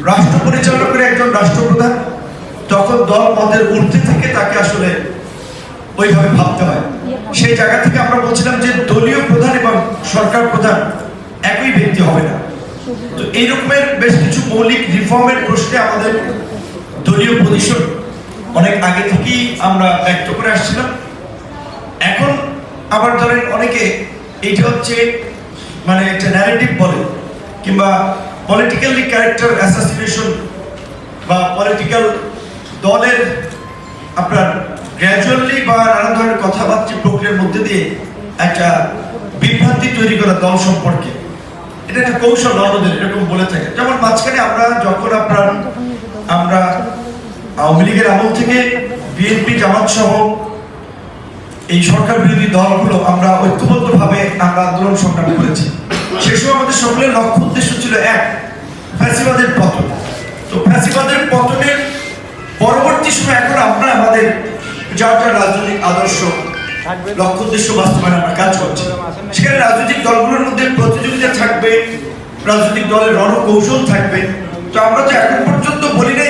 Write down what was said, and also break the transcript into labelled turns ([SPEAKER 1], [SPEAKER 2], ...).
[SPEAKER 1] রাষ্ট্র পরিচালকের একজন রাষ্ট্রপ্রধান, তখন দল মতের ঊর্ধ্বে থেকে তাকে আসলে ওইভাবে ভাবতে হয়। সেই জায়গা থেকে আমরা বলছিলাম যে দলীয় প্রধান এবং সরকার প্রধান একই ব্যক্তি হবে না। তো এই রকমের বেশ কিছু মৌলিক রিফর্মের প্রশ্নে আমাদের দলীয় পজিশন অনেক আগে থেকেই আমরা ব্যক্ত করে আসছিলাম। এখন আবার ধরেন অনেকে এইটা হচ্ছে মানে একটা ন্যারেটিভ বলে, কিংবা পলিটিক্যালি ক্যারেক্টার অ্যাসাসিনেশন বা পলিটিক্যাল দলের আপনার গ্র্যাজুয়ালি বা নানা ধরনের কথাবার্তা প্রক্রিয়ার মধ্যে দিয়ে একটা বিভ্রান্তি তৈরি করা দল সম্পর্কে, এটা একটা কৌশল অন্যদের এরকম বলে থাকে। যেমন মাঝখানে আমরা যখন আমরা আওয়ামী লীগের আমল থেকে বিএনপি জামাত সহ এই সরকার বিরোধী দলগুলো আমরা ঐক্যবদ্ধভাবে আমরা আন্দোলন সংগ্রাম করেছি। সে সময় আমাদের সকলের লক্ষ্য উদ্দেশ্য ছিল এক, ফ্যাসিবাদের পতন। তো ফ্যাসিবাদের পতনের পরবর্তী সময় এখন আমরা আমাদের যার যার রাজনৈতিক আদর্শ লক্ষ্য উদ্দেশ্য বাস্তবায়নে আমরা কাজ করছি। সেখানে রাজনৈতিক দলগুলোর মধ্যে প্রতিযোগিতা থাকবে, রাজনৈতিক দলের রণকৌশল থাকবে। তো আমরা তো এখন পর্যন্ত বলি নাই